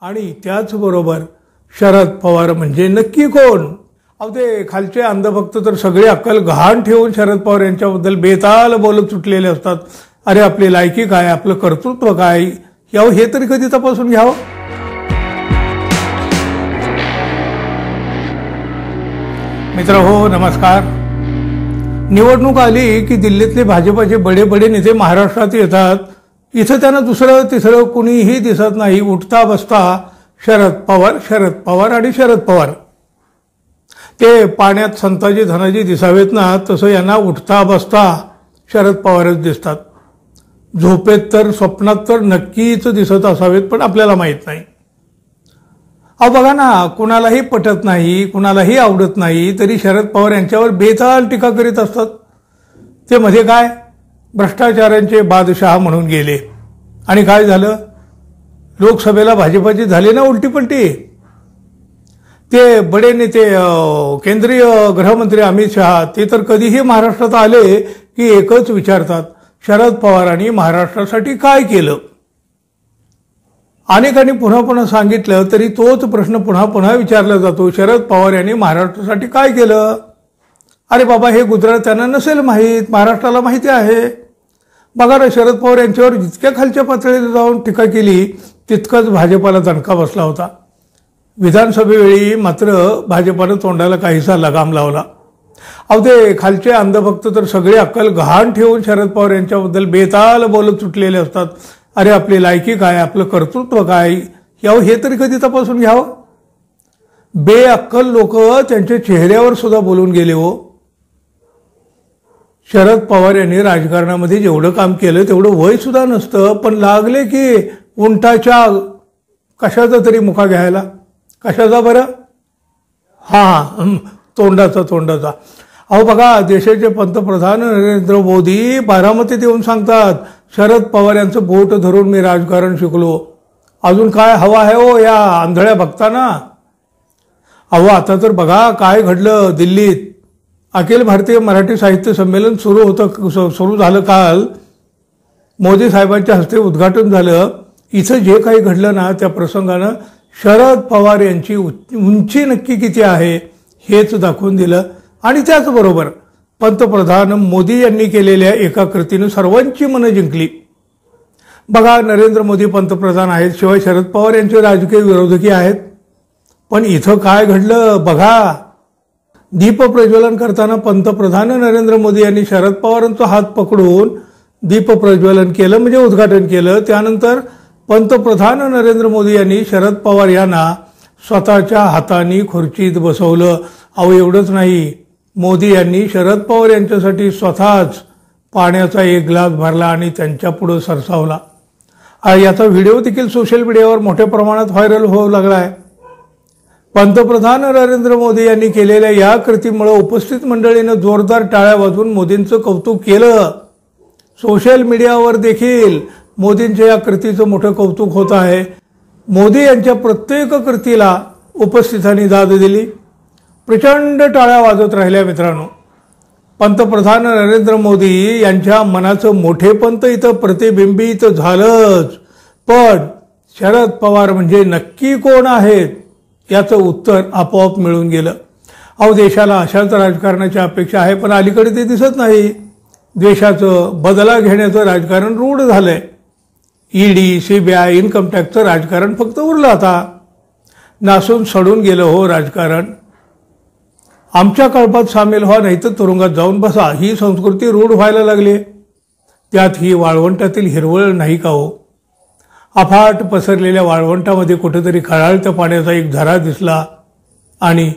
आणि त्याचबरोबर शरद पवार म्हणजे नक्की कोण? अहो ते खालचे अंधभक्त तर सगळे अक्कल गहाण ठेवून शरद पवार यांच्याबद्दल बेताल बोलत सुटलेले असतात. अरे आपली लायकी काय, आपलं कर्तृत्व काय, यावं हे तरी कधी तपासून घ्यावं. मित्रहो नमस्कार. निवडणूक आली की दिल्लीतले भाजपाचे बडे बडे नेते महाराष्ट्रात येतात. इथं त्यांना दुसरं तिसरं कुणीही दिसत नाही. उठता बसता शरद पवार, शरद पवार आणि शरद पवार. ते पाण्यात संताजी धनाजी दिसावेत ना, तसं यांना उठता बसता शरद पवारच दिसतात. झोपेत तर स्वप्नात तर नक्कीच दिसत असावेत, पण आपल्याला माहीत नाही. अहो बघा ना, कुणालाही पटत नाही, कुणालाही आवडत नाही, तरी शरद पवार यांच्यावर बेताल टीका करीत असतात. ते मध्ये काय भ्रष्टाचारांचे बादशहा म्हणून गेले आणि काय झालं, लोकसभेला भाजपाची झाली ना उलटीपलटी. ते बडे नेते केंद्रीय गृहमंत्री अमित शहा ते तर कधीही महाराष्ट्रात आले की एकच विचारतात, शरद पवारांनी महाराष्ट्रासाठी काय केलं. अनेकांनी पुन्हा पुन्हा सांगितलं तरी तोच प्रश्न पुन्हा पुन्हा विचारला जातो, शरद पवार यांनी महाराष्ट्रासाठी काय केलं. अरे बाबा, हे गुजरात त्यांना नसेल माहीत, महाराष्ट्राला माहिती आहे. बघा ना, शरद पवार यांच्यावर जितक्या खालच्या पातळीला जाऊन टीका केली तितकंच भाजपाला दणका बसला होता. विधानसभेवेळी मात्र भाजपानं तोंडाला काहीसा लगाम लावला. अहो ते खालचे अंधभक्त तर सगळे अक्कल गहाण ठेवून शरद पवार यांच्याबद्दल बेताल बोलत सुटलेले असतात. अरे आपली लायकी काय, आपलं कर्तृत्व काय, यावं हे तरी कधी तपासून घ्यावं. बेअक्कल लोक त्यांच्या चेहऱ्यावर सुद्धा बोलून गेले. हो, शरद पवार यांनी राजकारणामध्ये जेवढं काम केलं तेवढं वय सुद्धा नसतं, पण लागले की उंटाच्या कशाचा तरी मुका घ्यायला. कशाचा बरं? तोंडाचा. अहो बघा, देशाचे पंतप्रधान नरेंद्र मोदी बारामतीत येऊन सांगतात, शरद पवार यांचं बोट धरून मी राजकारण शिकलो. अजून काय हवा आहे हो या आंधळ्या भक्तांना. अहो आता तर बघा काय घडलं दिल्लीत. अखिल भारतीय मराठी साहित्य संमेलन सुरू झालं काल. मोदी साहेबांच्या हस्ते उद्घाटन झालं. इथं जे काही घडलं ना, त्या प्रसंगानं शरद पवार यांची उंची नक्की किती आहे हेच दाखवून दिलं. आणि त्याचबरोबर पंतप्रधान मोदी यांनी केलेल्या एका कृतीनं सर्वांची मनं जिंकली. बघा, नरेंद्र मोदी पंतप्रधान आहेत, शिवाय शरद पवार यांचे राजकीय विरोधकी आहेत. पण इथं काय घडलं बघा. दीप प्रज्वलन करताना पंतप्रधान नरेंद्र मोदी यांनी शरद पवारांचा हात पकडून दीप प्रज्वलन केलं, म्हणजे उद्घाटन केलं. त्यानंतर पंतप्रधान नरेंद्र मोदी यांनी शरद पवार यांना स्वतःच्या हाताने खुर्चीत बसवलं. अहो एवढंच नाही, मोदी यांनी शरद पवार यांच्यासाठी स्वतःच पाण्याचा एक ग्लास भरला आणि त्यांच्या पुढे सरसावला. याचा व्हिडिओ देखील सोशल मीडियावर मोठ्या प्रमाणात व्हायरल होऊ लागला आहे. पंतप्रधान नरेंद्र मोदी यांनी केलेल्या या कृतीमुळे उपस्थित मंडळीनं जोरदार टाळ्या वाजवून मोदींचं कौतुक केलं. सोशल मीडियावर देखील मोदींच्या या कृतीचं मोठं कौतुक होत आहे. मोदी यांच्या प्रत्येक कृतीला उपस्थितांनी दाद दिली, प्रचंड टाळ्या वाजत राहिल्या. मित्रांनो, पंतप्रधान नरेंद्र मोदी यांच्या मनाचं मोठेपण तर इथं प्रतिबिंबित झालंच, पण शरद पवार म्हणजे नक्की कोण आहेत याचं उत्तर आपोआप मिळून गेलं. अहो देशाला अशाच राजकारणाची अपेक्षा आहे, पण अलीकडे ते दिसत नाही. द्वेषाचं, बदला घेण्याचं राजकारण रूढ झालंय. ईडी, सीबीआय, इन्कम टॅक्सचं राजकारण फक्त उरलं. आता नासून सडून गेलं हो राजकारण. आमच्या कळपात सामील व्हा, नाही तर तुरुंगात जाऊन बसा, ही संस्कृती रूढ व्हायला लागली. त्यात ही वाळवंटातील हिरवळ नाही का हो. अफाट पसरलेल्या वाळवंटामध्ये कुठेतरी खळाळत्या पाण्याचा एक झरा दिसला आणि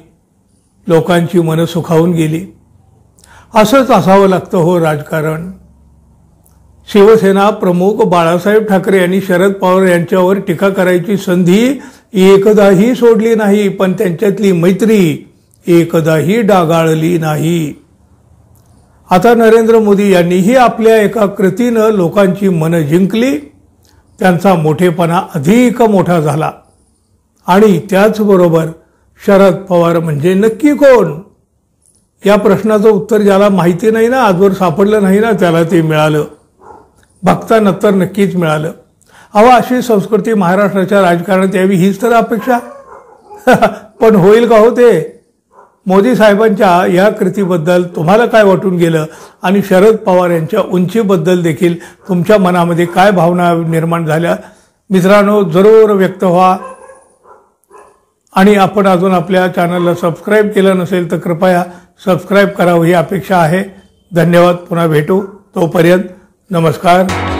लोकांची मनं सुखावून गेली. असंच असावं लागतं हो राजकारण. शिवसेना प्रमुख बाळासाहेब ठाकरे यांनी शरद पवार यांच्यावर टीका करायची संधी एकदाही सोडली नाही, पण त्यांच्यातली मैत्री एकदाही डागाळली नाही. आता नरेंद्र मोदी यांनीही आपल्या एका कृतीनं लोकांची मनं जिंकली. त्यांचा मोठेपणा अधिक मोठा झाला. आणि त्याचबरोबर शरद पवार म्हणजे नक्की कोण या प्रश्नाचं उत्तर ज्याला माहिती नाही ना, आजवर सापडलं नाही ना, त्याला ते मिळालं. भक्तांना तर नक्कीच मिळालं. अशी संस्कृती महाराष्ट्राच्या राजकारणात यावी हीच तर अपेक्षा. पण होईल का हो ते? मोदी साहेबांच्या या कृतीबद्दल तुम्हाला काय वाटून गेलं आणि शरद पवार यांच्या उंचीबद्दल देखील तुमच्या मनामध्ये काय भावना निर्माण झाल्या मित्रांनो जरूर व्यक्त व्हा. आणि आपण अजून आपल्या चॅनलला सबस्क्राईब केलं नसेल तर कृपया सबस्क्राईब करावं ही अपेक्षा आहे. धन्यवाद. पुन्हा भेटू. तोपर्यंत नमस्कार.